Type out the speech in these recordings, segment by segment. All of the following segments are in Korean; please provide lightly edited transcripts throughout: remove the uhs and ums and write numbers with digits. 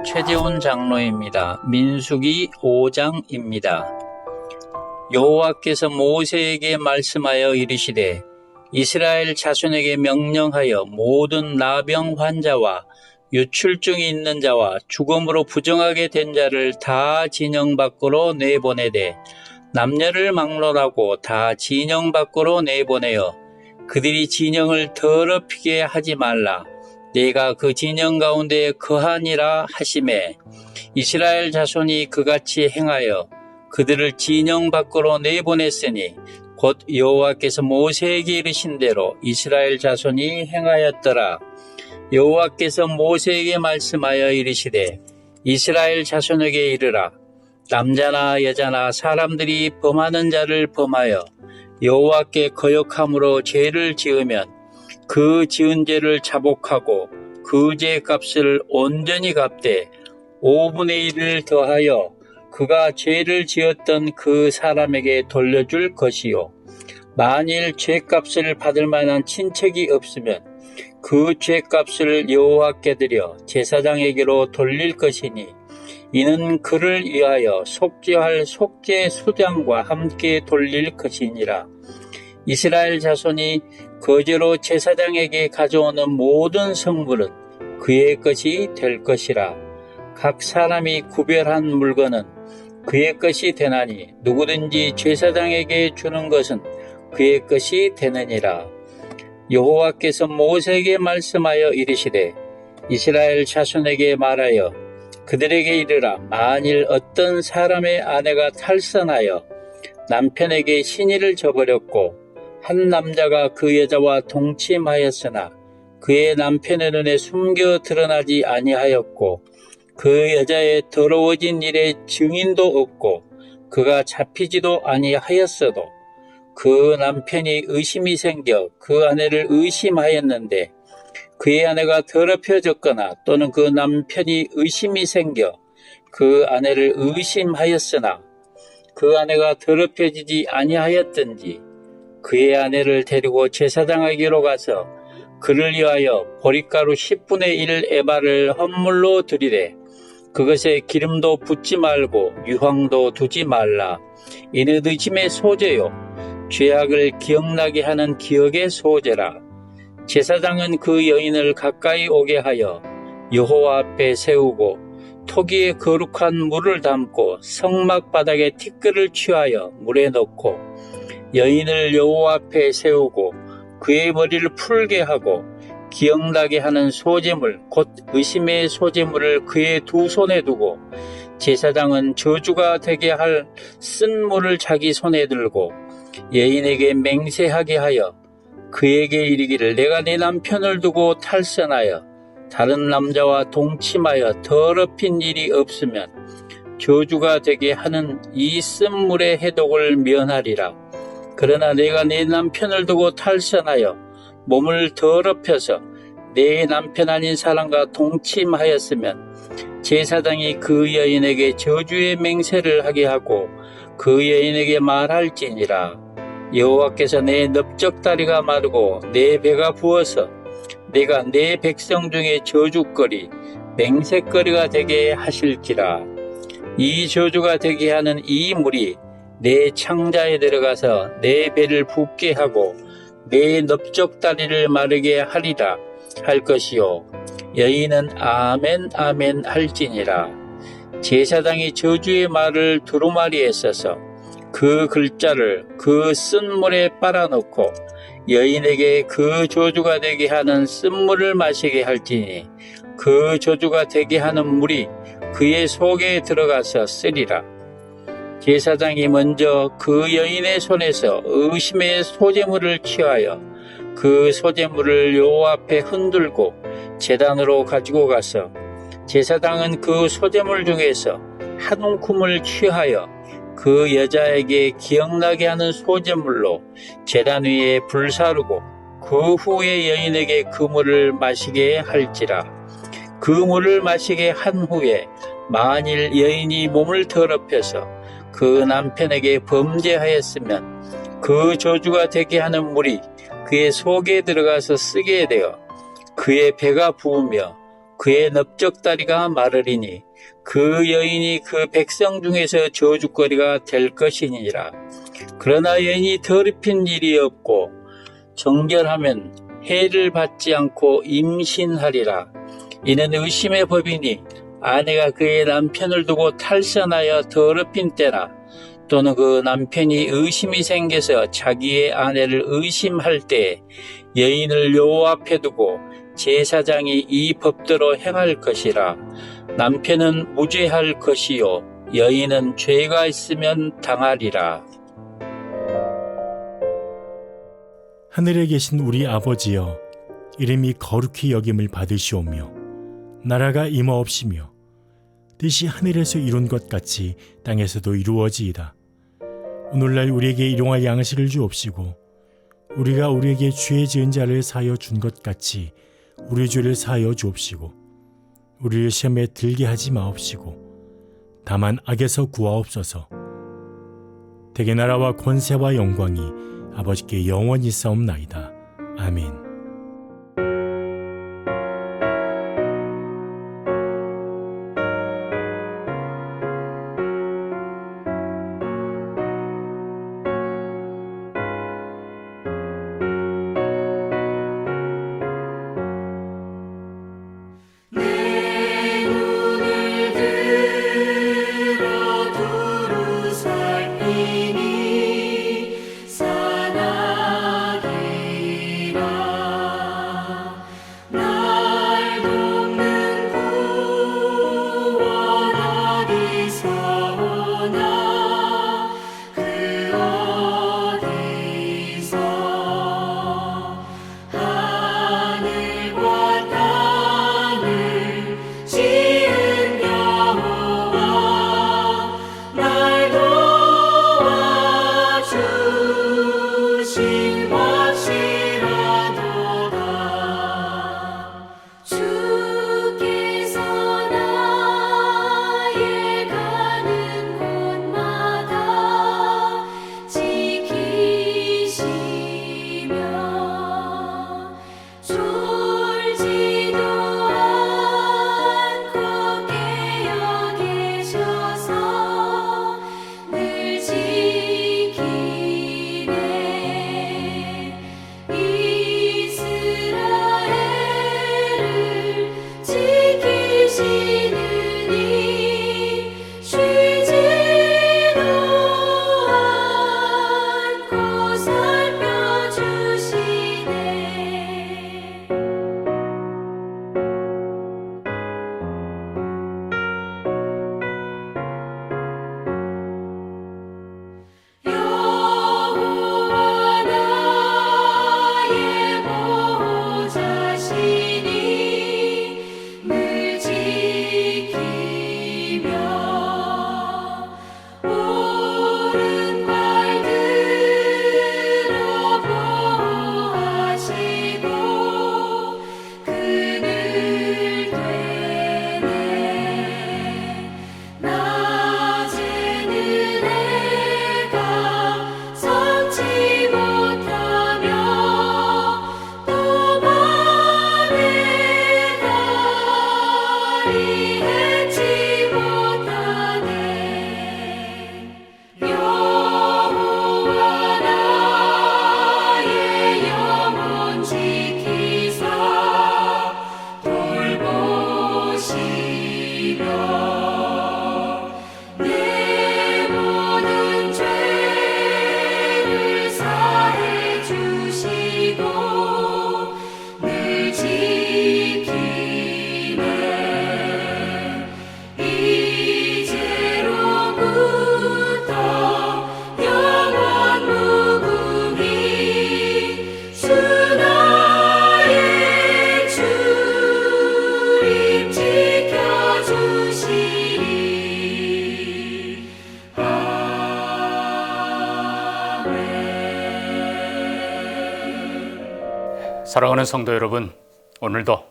최재훈 장로입니다. 민수기 5장입니다. 여호와께서 모세에게 말씀하여 이르시되 이스라엘 자손에게 명령하여 모든 나병 환자와 유출증이 있는 자와 죽음으로 부정하게 된 자를 다 진영 밖으로 내보내되 남녀를 막론하고 다 진영 밖으로 내보내어 그들이 진영을 더럽히게 하지 말라. 내가 그 진영 가운데 거하니라 하시매 이스라엘 자손이 그같이 행하여 그들을 진영 밖으로 내보냈으니 곧 여호와께서 모세에게 이르신 대로 이스라엘 자손이 행하였더라. 여호와께서 모세에게 말씀하여 이르시되 이스라엘 자손에게 이르라. 남자나 여자나 사람들이 범하는 자를 범하여 여호와께 거역함으로 죄를 지으면 그 지은 죄를 자복하고 그 죄 값을 온전히 갚되 5분의 1을 더하여 그가 죄를 지었던 그 사람에게 돌려줄 것이요. 만일 죄값을 받을 만한 친척이 없으면 그 죄값을 여호와께 드려 제사장에게로 돌릴 것이니 이는 그를 위하여 속죄할 속죄 수장과 함께 돌릴 것이니라. 이스라엘 자손이 거제로 제사장에게 가져오는 모든 성물은 그의 것이 될 것이라. 각 사람이 구별한 물건은 그의 것이 되나니 누구든지 제사장에게 주는 것은 그의 것이 되느니라. 여호와께서 모세에게 말씀하여 이르시되 이스라엘 자손에게 말하여 그들에게 이르라. 만일 어떤 사람의 아내가 탈선하여 남편에게 신의를 저버렸고 한 남자가 그 여자와 동침하였으나 그의 남편의 눈에 숨겨 드러나지 아니하였고 그 여자의 더러워진 일에 증인도 없고 그가 잡히지도 아니하였어도 그 남편이 의심이 생겨 그 아내를 의심하였는데 그의 아내가 더럽혀졌거나 또는 그 남편이 의심이 생겨 그 아내를 의심하였으나 그 아내가 더럽혀지지 아니하였든지 그의 아내를 데리고 제사장에게로 가서 그를 위하여 보릿가루 10분의 1 에바를 헌물로 드리되 그것에 기름도 붓지 말고 유황도 두지 말라. 이는 의심의 소재요 죄악을 기억나게 하는 기억의 소재라. 제사장은 그 여인을 가까이 오게 하여 여호와 앞에 세우고 토기에 거룩한 물을 담고 성막 바닥에 티끌을 취하여 물에 넣고 여인을 여호와 앞에 세우고 그의 머리를 풀게 하고 기억나게 하는 소재물 곧 의심의 소재물을 그의 두 손에 두고 제사장은 저주가 되게 할 쓴 물을 자기 손에 들고 여인에게 맹세하게 하여 그에게 이르기를 내가 내 남편을 두고 탈선하여 다른 남자와 동침하여 더럽힌 일이 없으면 저주가 되게 하는 이 쓴물의 해독을 면하리라. 그러나 내가 내 남편을 두고 탈선하여 몸을 더럽혀서 내 남편 아닌 사람과 동침하였으면 제사장이 그 여인에게 저주의 맹세를 하게 하고 그 여인에게 말할지니라. 여호와께서 내 넓적다리가 마르고 내 배가 부어서 내가 내 백성 중에 저주거리 맹세거리가 되게 하실지라. 이 저주가 되게 하는 이 물이 내 창자에 들어가서 내 배를 붓게 하고 내 넓적다리를 마르게 하리라 할 것이요. 여인은 아멘 아멘 할지니라. 제사장이 저주의 말을 두루마리에 써서 그 글자를 그 쓴물에 빨아놓고 여인에게 그 저주가 되게 하는 쓴물을 마시게 할지니 그 저주가 되게 하는 물이 그의 속에 들어가서 쓰리라. 제사장이 먼저 그 여인의 손에서 의심의 소재물을 취하여 그 소재물을 여호와 앞에 흔들고 제단으로 가지고 가서 제사장은 그 소재물 중에서 한 움큼을 취하여 그 여자에게 기억나게 하는 소재물로 제단 위에 불사르고 그 후에 여인에게 그 물을 마시게 할지라. 그 물을 마시게 한 후에 만일 여인이 몸을 더럽혀서 그 남편에게 범죄하였으면 그 저주가 되게 하는 물이 그의 속에 들어가서 쓰게 되어 그의 배가 부으며 그의 넓적다리가 마르리니 그 여인이 그 백성 중에서 저주거리가 될 것이니라. 그러나 여인이 더럽힌 일이 없고 정결하면 해를 받지 않고 임신하리라. 이는 의심의 법이니 아내가 그의 남편을 두고 탈선하여 더럽힌 때나 또는 그 남편이 의심이 생겨서 자기의 아내를 의심할 때 여인을 여호와 앞에 두고 제사장이 이 법대로 행할 것이라. 남편은 무죄할 것이요 여인은 죄가 있으면 당하리라. 하늘에 계신 우리 아버지여, 이름이 거룩히 여김을 받으시오며 나라가 임하옵시며 뜻이 하늘에서 이룬 것 같이 땅에서도 이루어지이다. 오늘날 우리에게 일용할 양식을 주옵시고 우리가 우리에게 죄 지은 자를 사하여 준 것 같이 우리 죄를 사하여 주옵시고 우리를 시험에 들게 하지 마옵시고 다만 악에서 구하옵소서. 대개 나라와 권세와 영광이 아버지께 영원히 싸움나이다. 아멘. 사랑하는 성도 여러분, 오늘도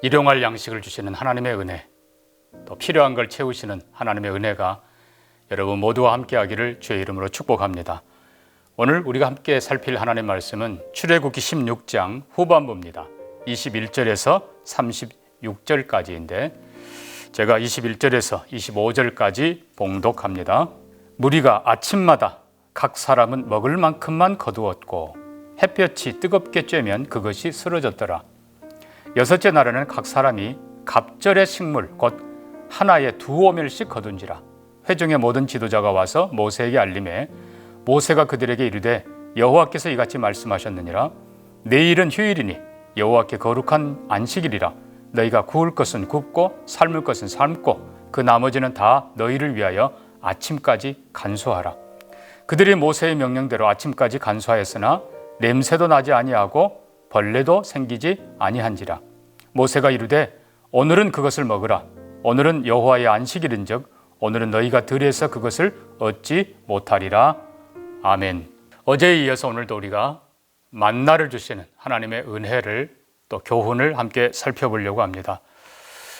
일용할 양식을 주시는 하나님의 은혜, 또 필요한 걸 채우시는 하나님의 은혜가 여러분 모두와 함께하기를 주의 이름으로 축복합니다. 오늘 우리가 함께 살필 하나님의 말씀은 출애굽기 16장 후반부입니다. 21절에서 26절까지인데 제가 21절에서 25절까지 봉독합니다. 무리가 아침마다 각 사람은 먹을 만큼만 거두었고 햇볕이 뜨겁게 쬐면 그것이 쓰러졌더라. 여섯째 날에는 각 사람이 갑절의 식물 곧 하나에 2오멜씩 거둔지라. 회중의 모든 지도자가 와서 모세에게 알림해 모세가 그들에게 이르되 여호와께서 이같이 말씀하셨느니라. 내일은 휴일이니 여호와께 거룩한 안식일이라. 너희가 구울 것은 굽고 삶을 것은 삶고 그 나머지는 다 너희를 위하여 아침까지 간수하라. 그들이 모세의 명령대로 아침까지 간수하였으나 냄새도 나지 아니하고 벌레도 생기지 아니한지라. 모세가 이르되 오늘은 그것을 먹으라. 오늘은 여호와의 안식일인즉 오늘은 너희가 들에서 그것을 얻지 못하리라. 아멘. 어제에 이어서 오늘도 우리가 만나를 주시는 하나님의 은혜를 또 교훈을 함께 살펴보려고 합니다.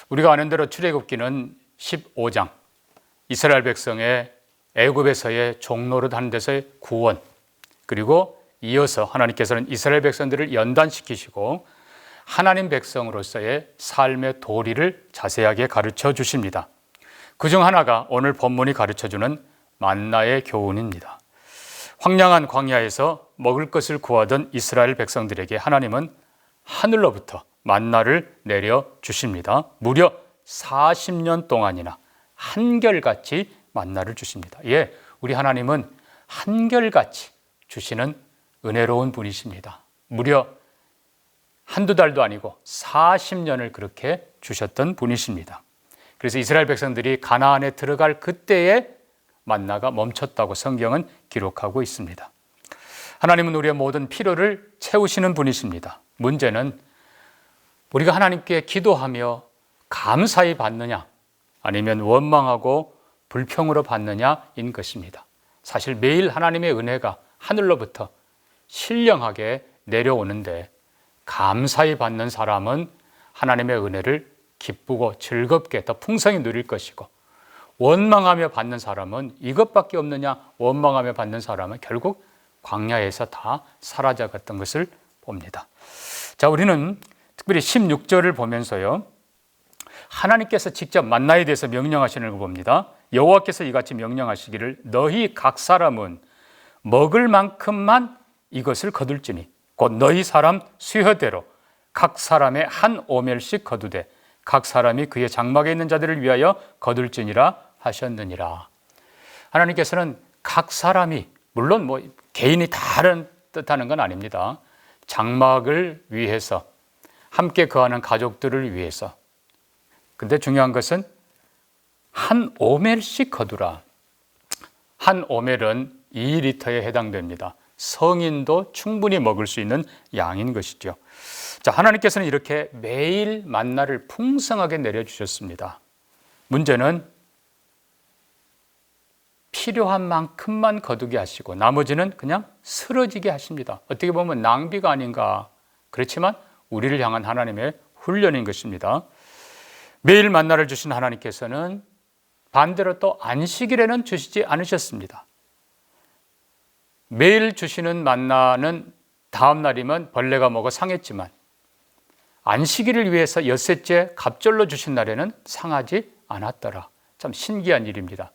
우리가 아는 대로 출애굽기는 15장 이스라엘 백성의 애굽에서의 종노릇 하는 데서의 구원, 그리고 이어서 하나님께서는 이스라엘 백성들을 연단시키시고 하나님 백성으로서의 삶의 도리를 자세하게 가르쳐 주십니다. 그중 하나가 오늘 본문이 가르쳐주는 만나의 교훈입니다. 황량한 광야에서 먹을 것을 구하던 이스라엘 백성들에게 하나님은 하늘로부터 만나를 내려 주십니다. 무려 40년 동안이나 한결같이 만나를 주십니다. 예, 우리 하나님은 한결같이 주시는 은혜로운 분이십니다. 무려 한두 달도 아니고 40년을 그렇게 주셨던 분이십니다. 그래서 이스라엘 백성들이 가나안에 들어갈 그때에 만나가 멈췄다고 성경은 기록하고 있습니다. 하나님은 우리의 모든 필요를 채우시는 분이십니다. 문제는 우리가 하나님께 기도하며 감사히 받느냐 아니면 원망하고 불평으로 받느냐인 것입니다. 사실 매일 하나님의 은혜가 하늘로부터 신령하게 내려오는데 감사히 받는 사람은 하나님의 은혜를 기쁘고 즐겁게 더 풍성히 누릴 것이고, 원망하며 받는 사람은 이것밖에 없느냐 원망하며 받는 사람은 결국 광야에서 다 사라져갔던 것을 봅니다. 자, 우리는 특별히 16절을 보면서요, 하나님께서 직접 만나에 대해서 명령하시는 걸 봅니다. 여호와께서 이같이 명령하시기를 너희 각 사람은 먹을 만큼만 이것을 거둘지니 곧 너희 사람 수여대로 각 사람의 한 오멜씩 거두되 각 사람이 그의 장막에 있는 자들을 위하여 거둘지니라 하셨느니라. 하나님께서는 각 사람이, 물론 개인이 다른 뜻하는 건 아닙니다. 장막을 위해서, 함께 거하는 가족들을 위해서. 근데 중요한 것은 한 오멜씩 거두라. 한 오멜은 2리터에 해당됩니다. 성인도 충분히 먹을 수 있는 양인 것이죠. 자, 하나님께서는 이렇게 매일 만나를 풍성하게 내려주셨습니다. 문제는 필요한 만큼만 거두게 하시고 나머지는 그냥 쓰러지게 하십니다. 어떻게 보면 낭비가 아닌가. 그렇지만 우리를 향한 하나님의 훈련인 것입니다. 매일 만나를 주신 하나님께서는 반대로 또 안식일에는 주시지 않으셨습니다. 매일 주시는 만나는 다음 날이면 벌레가 먹어 상했지만 안식일을 위해서 엿새째 갑절로 주신 날에는 상하지 않았더라. 참 신기한 일입니다.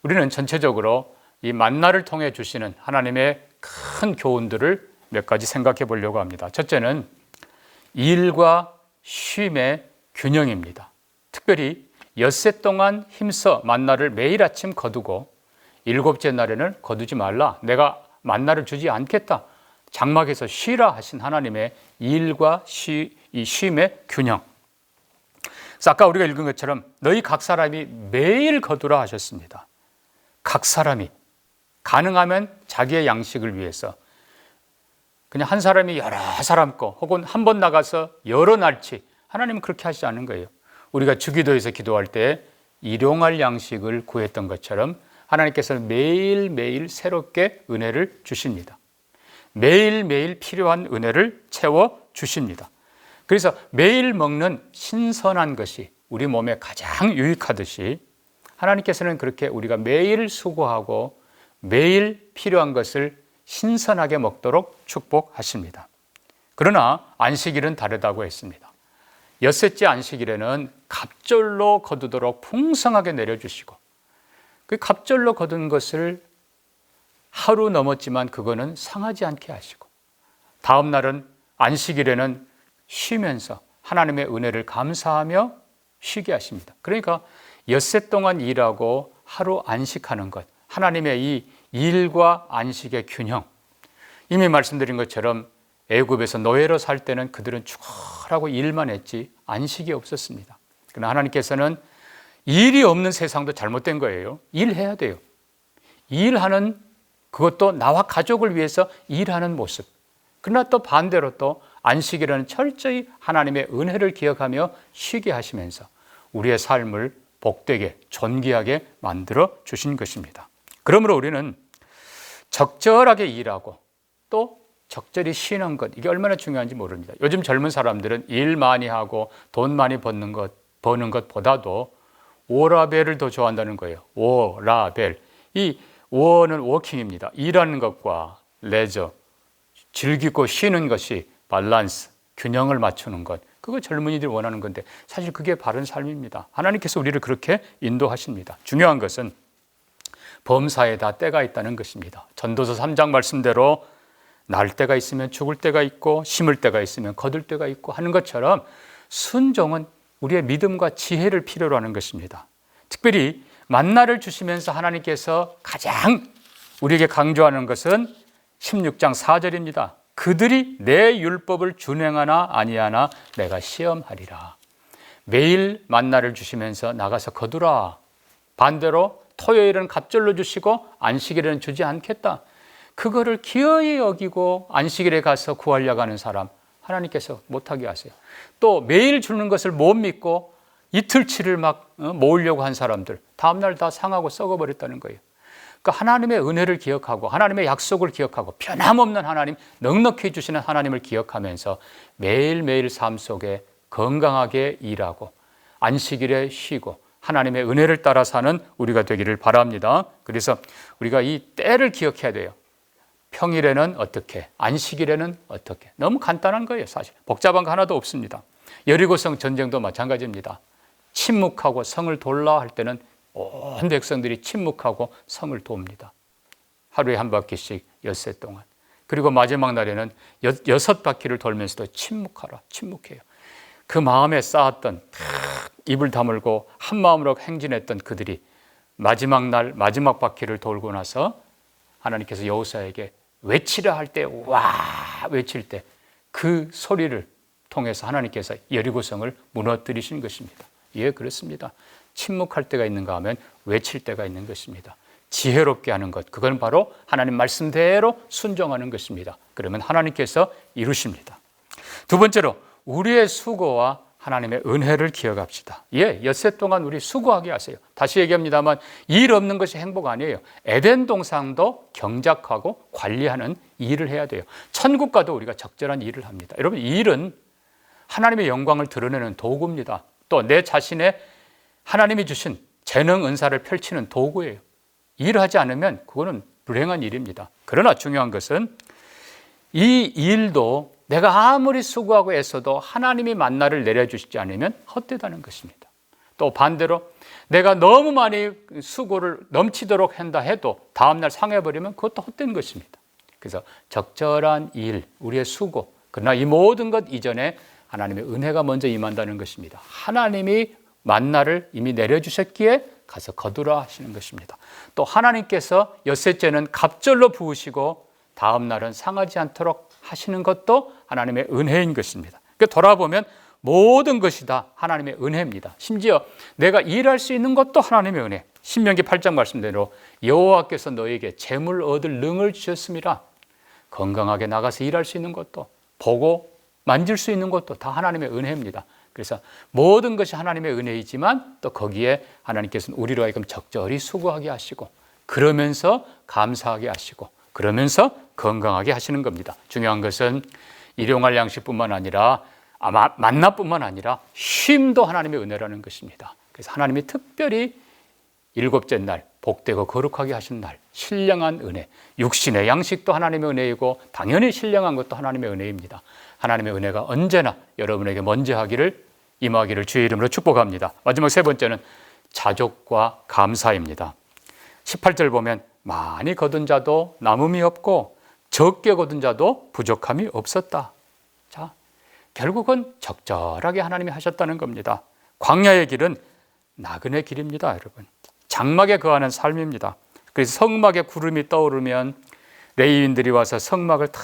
우리는 전체적으로 이 만나를 통해 주시는 하나님의 큰 교훈들을 몇 가지 생각해 보려고 합니다. 첫째는 일과 쉼의 균형입니다. 특별히 엿새 동안 힘써 만나를 매일 아침 거두고 일곱째 날에는 거두지 말라. 내가 만나를 주지 않겠다. 장막에서 쉬라 하신 하나님의 일과 이 쉼의 균형. 그래서 아까 우리가 읽은 것처럼 너희 각 사람이 매일 거두라 하셨습니다. 각 사람이 가능하면 자기의 양식을 위해서, 그냥 한 사람이 여러 사람 거 혹은 한 번 나가서 여러 날치, 하나님은 그렇게 하시지 않은 거예요. 우리가 주기도에서 기도할 때 일용할 양식을 구했던 것처럼 하나님께서는 매일매일 새롭게 은혜를 주십니다. 매일매일 필요한 은혜를 채워주십니다. 그래서 매일 먹는 신선한 것이 우리 몸에 가장 유익하듯이 하나님께서는 그렇게 우리가 매일 수고하고 매일 필요한 것을 신선하게 먹도록 축복하십니다. 그러나 안식일은 다르다고 했습니다. 엿새째 안식일에는 갑절로 거두도록 풍성하게 내려주시고 그 갑절로 거둔 것을 하루 넘었지만 그거는 상하지 않게 하시고 다음 날은 안식일에는 쉬면서 하나님의 은혜를 감사하며 쉬게 하십니다. 그러니까 엿새 동안 일하고 하루 안식하는 것, 하나님의 이 일과 안식의 균형. 이미 말씀드린 것처럼 애굽에서 노예로 살 때는 그들은 죽어라고 일만 했지 안식이 없었습니다. 그러나 하나님께서는 일이 없는 세상도 잘못된 거예요. 일해야 돼요. 일하는, 그것도 나와 가족을 위해서 일하는 모습. 그러나 또 반대로 또 안식일에는 철저히 하나님의 은혜를 기억하며 쉬게 하시면서 우리의 삶을 복되게 존귀하게 만들어 주신 것입니다. 그러므로 우리는 적절하게 일하고 또 적절히 쉬는 것, 이게 얼마나 중요한지 모릅니다. 요즘 젊은 사람들은 일 많이 하고 돈 많이 버는 것보다도 워라벨을 더 좋아한다는 거예요. 워라벨. 이 워는 워킹입니다. 일하는 것과 레저, 즐기고 쉬는 것이 밸런스, 균형을 맞추는 것. 그거 젊은이들이 원하는 건데 사실 그게 바른 삶입니다. 하나님께서 우리를 그렇게 인도하십니다. 중요한 것은 범사에 다 때가 있다는 것입니다. 전도서 3장 말씀대로 날 때가 있으면 죽을 때가 있고 심을 때가 있으면 거둘 때가 있고 하는 것처럼 순종은 우리의 믿음과 지혜를 필요로 하는 것입니다. 특별히 만나를 주시면서 하나님께서 가장 우리에게 강조하는 것은 16장 4절입니다. 그들이 내 율법을 준행하나 아니하나 내가 시험하리라. 매일 만나를 주시면서 나가서 거두라. 반대로 토요일은 갑절로 주시고 안식일에는 주지 않겠다. 그거를 기어이 여기고 안식일에 가서 구하려고 하는 사람 하나님께서 못하게 하세요. 또 매일 주는 것을 못 믿고 이틀치를 막 모으려고 한 사람들 다음날 다 상하고 썩어버렸다는 거예요. 그러니까 하나님의 은혜를 기억하고 하나님의 약속을 기억하고 변함없는 하나님, 넉넉히 주시는 하나님을 기억하면서 매일매일 삶 속에 건강하게 일하고 안식일에 쉬고 하나님의 은혜를 따라 사는 우리가 되기를 바랍니다. 그래서 우리가 이 때를 기억해야 돼요. 평일에는 어떻게, 안식일에는 어떻게. 너무 간단한 거예요, 사실. 복잡한 거 하나도 없습니다. 여리고성 전쟁도 마찬가지입니다. 침묵하고 성을 돌라 할 때는 온 백성들이 침묵하고 성을 돕니다. 하루에 한 바퀴씩 엿새 동안. 그리고 마지막 날에는 6바퀴를 돌면서도 침묵하라, 침묵해요. 그 마음에 쌓았던 입을 다물고 한 마음으로 행진했던 그들이 마지막 날 마지막 바퀴를 돌고 나서 하나님께서 여호수아에게 외치라 할 때 와 외칠 때 그 소리를 통해서 하나님께서 여리고성을 무너뜨리신 것입니다. 예, 그렇습니다. 침묵할 때가 있는가 하면 외칠 때가 있는 것입니다. 지혜롭게 하는 것, 그건 바로 하나님 말씀대로 순종하는 것입니다. 그러면 하나님께서 이루십니다. 두 번째로 우리의 수고와 하나님의 은혜를 기억합시다. 예, 엿새 동안 우리 수고하게 하세요. 다시 얘기합니다만 일 없는 것이 행복 아니에요. 에덴 동산도 경작하고 관리하는 일을 해야 돼요. 천국 가도 우리가 적절한 일을 합니다. 여러분, 일은 하나님의 영광을 드러내는 도구입니다. 또 내 자신의 하나님이 주신 재능 은사를 펼치는 도구예요. 일을 하지 않으면 그거는 불행한 일입니다. 그러나 중요한 것은 이 일도 내가 아무리 수고하고 애써도 하나님이 만나를 내려주시지 않으면 헛되다는 것입니다. 또 반대로 내가 너무 많이 수고를 넘치도록 한다 해도 다음날 상해버리면 그것도 헛된 것입니다. 그래서 적절한 일, 우리의 수고, 그러나 이 모든 것 이전에 하나님의 은혜가 먼저 임한다는 것입니다. 하나님이 만나를 이미 내려주셨기에 가서 거두라 하시는 것입니다. 또 하나님께서 엿새째는 갑절로 부으시고 다음 날은 상하지 않도록 하시는 것도 하나님의 은혜인 것입니다. 그러니까 돌아보면 모든 것이 다 하나님의 은혜입니다. 심지어 내가 일할 수 있는 것도 하나님의 은혜. 신명기 8장 말씀대로 여호와께서 너에게 재물 얻을 능을 주셨습니다. 건강하게 나가서 일할 수 있는 것도 보고 만질 수 있는 것도 다 하나님의 은혜입니다. 그래서 모든 것이 하나님의 은혜이지만 또 거기에 하나님께서는 우리로 하여금 적절히 수고하게 하시고 그러면서 감사하게 하시고 그러면서 건강하게 하시는 겁니다. 중요한 것은 일용할 양식뿐만 아니라 만나뿐만 아니라 쉼도 하나님의 은혜라는 것입니다. 그래서 하나님이 특별히 일곱째 날 복되고 거룩하게 하신 날 신령한 은혜, 육신의 양식도 하나님의 은혜이고 당연히 신령한 것도 하나님의 은혜입니다. 하나님의 은혜가 언제나 여러분에게 먼저 하기를 임하기를 주의 이름으로 축복합니다. 마지막 세 번째는 자족과 감사입니다. 18절 보면 많이 거둔 자도 남음이 없고 적게 거둔 자도 부족함이 없었다. 자, 결국은 적절하게 하나님이 하셨다는 겁니다. 광야의 길은 나그네 길입니다, 여러분. 장막에 거하는 삶입니다. 그래서 성막에 구름이 떠오르면 레위인들이 와서 성막을 다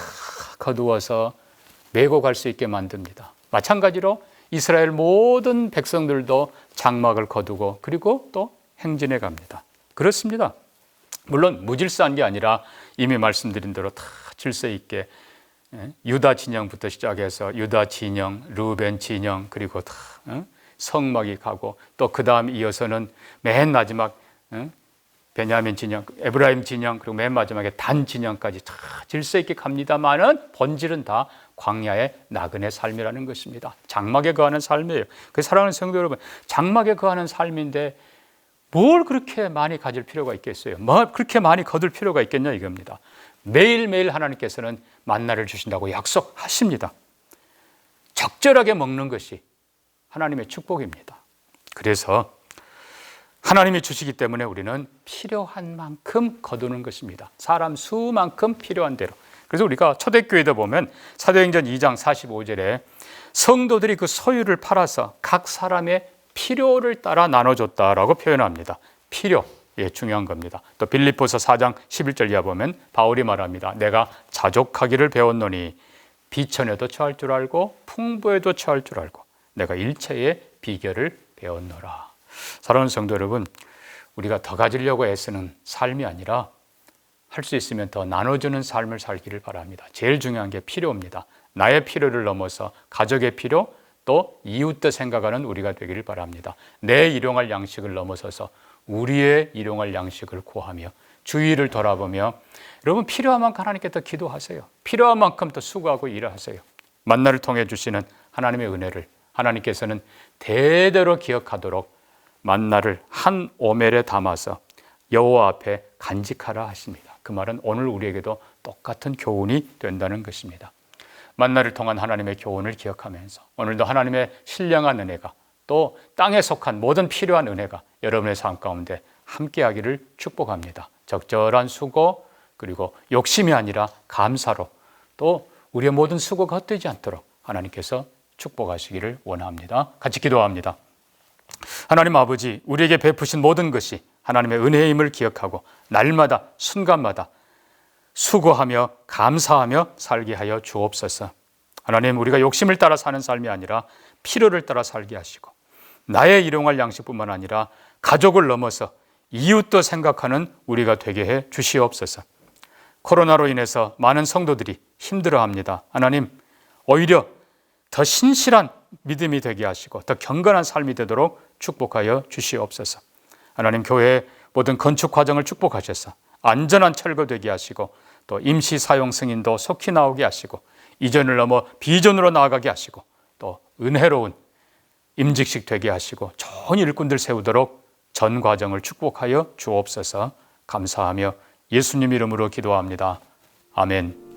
거두어서 메고 갈 수 있게 만듭니다. 마찬가지로 이스라엘 모든 백성들도 장막을 거두고 그리고 또 행진해 갑니다. 그렇습니다. 물론 무질서한 게 아니라 이미 말씀드린 대로 다 질서 있게 유다 진영부터 시작해서 유다 진영, 루벤 진영, 그리고 다 성막이 가고 또 그 다음 이어서는 맨 마지막 베냐민 진영, 에브라임 진영, 그리고 맨 마지막에 단 진영까지 다 질서 있게 갑니다만은 본질은 다 광야의 나그네 삶이라는 것입니다. 장막에 거하는 삶이에요. 그 사랑하는 성도 여러분, 장막에 거하는 삶인데 뭘 그렇게 많이 가질 필요가 있겠어요? 뭐 그렇게 많이 거둘 필요가 있겠냐 이겁니다. 매일매일 하나님께서는 만나를 주신다고 약속하십니다. 적절하게 먹는 것이 하나님의 축복입니다. 그래서 하나님이 주시기 때문에 우리는 필요한 만큼 거두는 것입니다. 사람 수만큼 필요한 대로. 그래서 우리가 초대교회도 보면 사도행전 2장 45절에 성도들이 그 소유를 팔아서 각 사람의 필요를 따라 나눠줬다라고 표현합니다. 필요, 중요한 겁니다. 또 빌립보서 4장 11절 이하 보면 바울이 말합니다. 내가 자족하기를 배웠노니 비천에도 처할 줄 알고 풍부에도 처할 줄 알고 내가 일체의 비결을 배웠노라. 사랑하는 성도 여러분, 우리가 더 가지려고 애쓰는 삶이 아니라 할 수 있으면 더 나눠주는 삶을 살기를 바랍니다. 제일 중요한 게 필요입니다. 나의 필요를 넘어서 가족의 필요, 또 이웃도 생각하는 우리가 되기를 바랍니다. 내 일용할 양식을 넘어서서 우리의 일용할 양식을 구하며 주위를 돌아보며 여러분 필요한 만큼 하나님께 더 기도하세요. 필요한 만큼 더 수고하고 일하세요. 만나를 통해 주시는 하나님의 은혜를 하나님께서는 대대로 기억하도록 만나를 한 오멜에 담아서 여호와 앞에 간직하라 하십니다. 그 말은 오늘 우리에게도 똑같은 교훈이 된다는 것입니다. 만나를 통한 하나님의 교훈을 기억하면서 오늘도 하나님의 신령한 은혜가 또 땅에 속한 모든 필요한 은혜가 여러분의 삶 가운데 함께하기를 축복합니다. 적절한 수고 그리고 욕심이 아니라 감사로 또 우리의 모든 수고가 헛되지 않도록 하나님께서 축복하시기를 원합니다. 같이 기도합니다. 하나님 아버지, 우리에게 베푸신 모든 것이 하나님의 은혜임을 기억하고 날마다 순간마다 수고하며 감사하며 살게 하여 주옵소서. 하나님, 우리가 욕심을 따라 사는 삶이 아니라 필요를 따라 살게 하시고 나의 일용할 양식뿐만 아니라 가족을 넘어서 이웃도 생각하는 우리가 되게 해 주시옵소서. 코로나로 인해서 많은 성도들이 힘들어합니다. 하나님, 오히려 더 신실한 믿음이 되게 하시고 더 경건한 삶이 되도록 축복하여 주시옵소서. 하나님, 교회의 모든 건축 과정을 축복하셔서 안전한 철거되게 하시고 또 임시 사용 승인도 속히 나오게 하시고 이전을 넘어 비전으로 나아가게 하시고 또 은혜로운 임직식 되게 하시고 좋은 일꾼들 세우도록 전 과정을 축복하여 주옵소서. 감사하며 예수님 이름으로 기도합니다. 아멘.